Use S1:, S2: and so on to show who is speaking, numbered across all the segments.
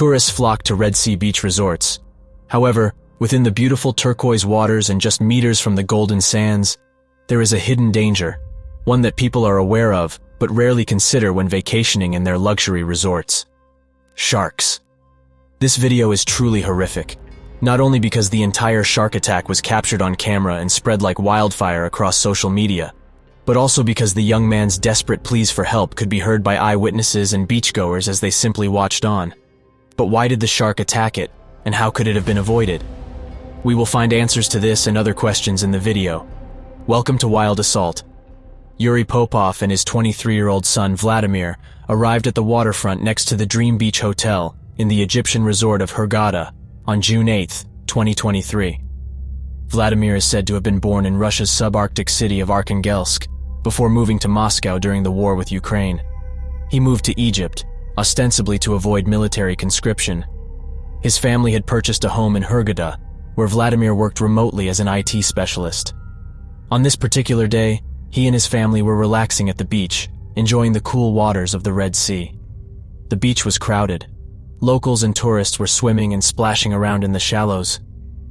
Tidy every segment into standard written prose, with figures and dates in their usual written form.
S1: Tourists flock to Red Sea beach resorts. However, within the beautiful turquoise waters and just meters from the golden sands, there is a hidden danger, one that people are aware of but rarely consider when vacationing in their luxury resorts. Sharks. This video is truly horrific, not only because the entire shark attack was captured on camera and spread like wildfire across social media, but also because the young man's desperate pleas for help could be heard by eyewitnesses and beachgoers as they simply watched on. But why did the shark attack it, and how could it have been avoided? We will find answers to this and other questions in the video. Welcome to Wild Assault. Yuri Popov and his 23-year-old son Vladimir arrived at the waterfront next to the Dream Beach Hotel in the Egyptian resort of Hurghada on June 8, 2023. Vladimir is said to have been born in Russia's subarctic city of Arkhangelsk before moving to Moscow during the war with Ukraine. He moved to Egypt, ostensibly to avoid military conscription. His family had purchased a home in Hurghada, where Vladimir worked remotely as an IT specialist. On this particular day, he and his family were relaxing at the beach, enjoying the cool waters of the Red Sea. The beach was crowded. Locals and tourists were swimming and splashing around in the shallows.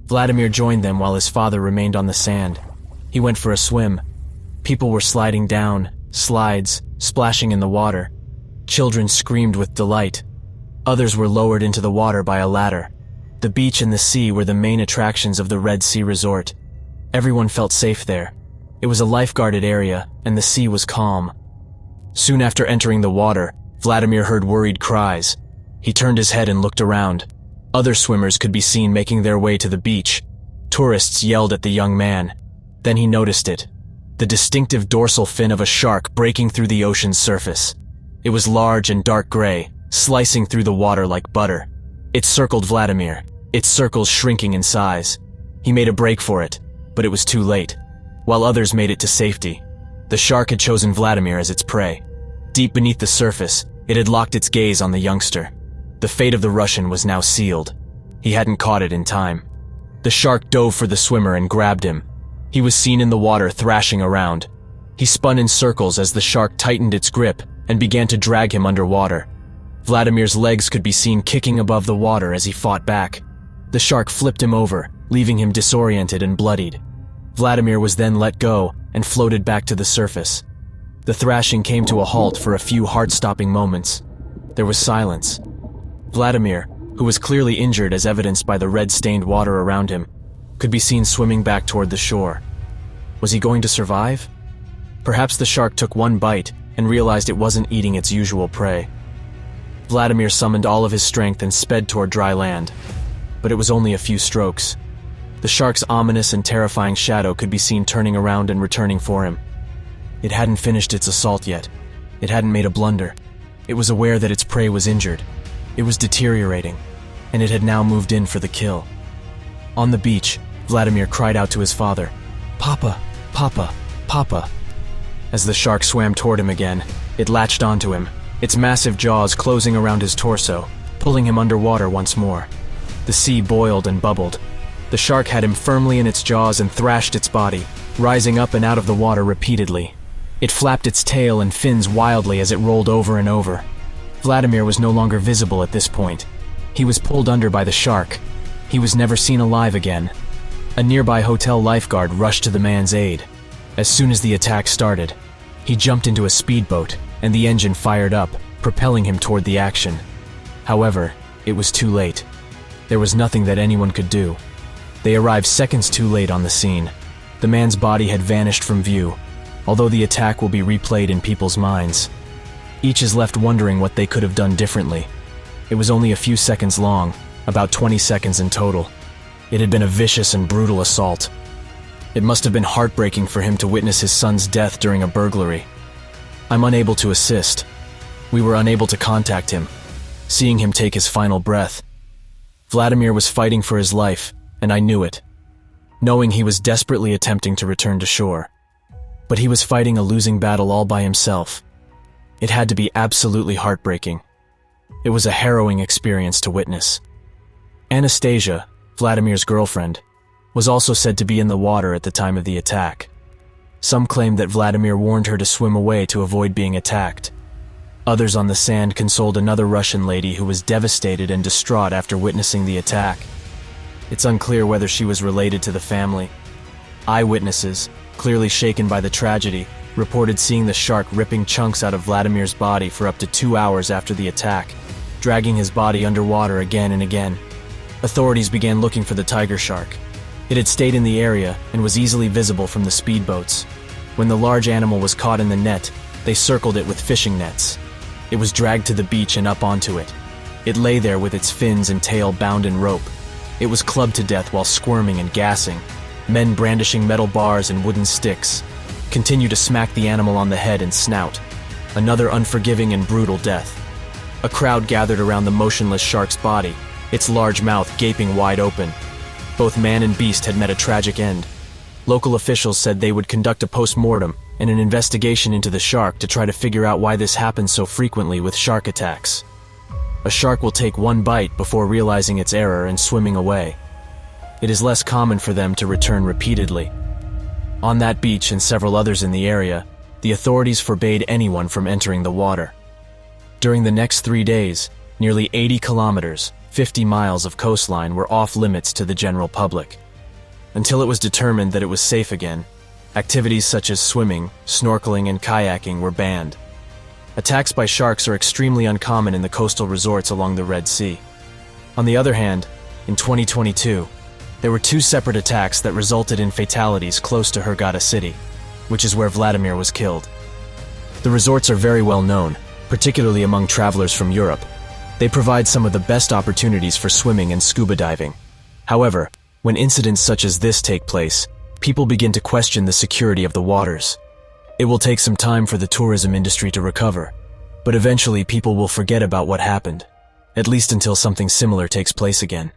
S1: Vladimir joined them while his father remained on the sand. He went for a swim. People were sliding down, slides, splashing in the water. Children screamed with delight. Others were lowered into the water by a ladder. The beach and the sea were the main attractions of the Red Sea resort. Everyone felt safe there. It was a lifeguarded area, and the sea was calm. Soon after entering the water, Vladimir heard worried cries. He turned his head and looked around. Other swimmers could be seen making their way to the beach. Tourists yelled at the young man. Then he noticed it. The distinctive dorsal fin of a shark breaking through the ocean's surface. It was large and dark gray, slicing through the water like butter. It circled Vladimir, its circles shrinking in size. He made a break for it, but it was too late. While others made it to safety, the shark had chosen Vladimir as its prey. Deep beneath the surface, it had locked its gaze on the youngster. The fate of the Russian was now sealed. He hadn't caught it in time. The shark dove for the swimmer and grabbed him. He was seen in the water thrashing around. He spun in circles as the shark tightened its grip and began to drag him underwater. Vladimir's legs could be seen kicking above the water as he fought back. The shark flipped him over, leaving him disoriented and bloodied. Vladimir was then let go and floated back to the surface. The thrashing came to a halt for a few heart-stopping moments. There was silence. Vladimir, who was clearly injured as evidenced by the red-stained water around him, could be seen swimming back toward the shore. Was he going to survive? Perhaps the shark took one bite and realized it wasn't eating its usual prey. Vladimir summoned all of his strength and sped toward dry land. But it was only a few strokes. The shark's ominous and terrifying shadow could be seen turning around and returning for him. It hadn't finished its assault yet. It hadn't made a blunder. It was aware that its prey was injured. It was deteriorating, and it had now moved in for the kill. On the beach, Vladimir cried out to his father, "Papa, Papa, Papa." As the shark swam toward him again, it latched onto him, its massive jaws closing around his torso, pulling him underwater once more. The sea boiled and bubbled. The shark had him firmly in its jaws and thrashed its body, rising up and out of the water repeatedly. It flapped its tail and fins wildly as it rolled over and over. Vladimir was no longer visible at this point. He was pulled under by the shark. He was never seen alive again. A nearby hotel lifeguard rushed to the man's aid. As soon as the attack started, he jumped into a speedboat, and the engine fired up, propelling him toward the action. However, it was too late. There was nothing that anyone could do. They arrived seconds too late on the scene. The man's body had vanished from view, although the attack will be replayed in people's minds. Each is left wondering what they could have done differently. It was only a few seconds long, about 20 seconds in total. It had been a vicious and brutal assault. It must have been heartbreaking for him to witness his son's death during a burglary. I'm unable to assist. We were unable to contact him, seeing him take his final breath. Vladimir was fighting for his life, and I knew it, knowing he was desperately attempting to return to shore. But he was fighting a losing battle all by himself. It had to be absolutely heartbreaking. It was a harrowing experience to witness. Anastasia, Vladimir's girlfriend, was also said to be in the water at the time of the attack. Some claimed that Vladimir warned her to swim away to avoid being attacked. Others on the sand consoled another Russian lady who was devastated and distraught after witnessing the attack. It's unclear whether she was related to the family. Eyewitnesses, clearly shaken by the tragedy, reported seeing the shark ripping chunks out of Vladimir's body for up to 2 hours after the attack, dragging his body underwater again and again. Authorities began looking for the tiger shark. It had stayed in the area and was easily visible from the speedboats. When the large animal was caught in the net, they circled it with fishing nets. It was dragged to the beach and up onto it. It lay there with its fins and tail bound in rope. It was clubbed to death while squirming and gassing. Men brandishing metal bars and wooden sticks continue to smack the animal on the head and snout. Another unforgiving and brutal death. A crowd gathered around the motionless shark's body, its large mouth gaping wide open. Both man and beast had met a tragic end. Local officials said they would conduct a post-mortem and an investigation into the shark to try to figure out why this happens so frequently with shark attacks. A shark will take one bite before realizing its error and swimming away. It is less common for them to return repeatedly. On that beach and several others in the area, the authorities forbade anyone from entering the water. During the next 3 days, nearly 80 kilometers, 50 miles of coastline were off limits to the general public. Until it was determined that it was safe again, activities such as swimming, snorkeling, and kayaking were banned. Attacks by sharks are extremely uncommon in the coastal resorts along the Red Sea. On the other hand, in 2022, there were 2 separate attacks that resulted in fatalities close to Hurghada city, which is where Vladimir was killed. The resorts are very well known, particularly among travelers from Europe. They provide some of the best opportunities for swimming and scuba diving. However, when incidents such as this take place, people begin to question the security of the waters. It will take some time for the tourism industry to recover, but eventually people will forget about what happened, at least until something similar takes place again.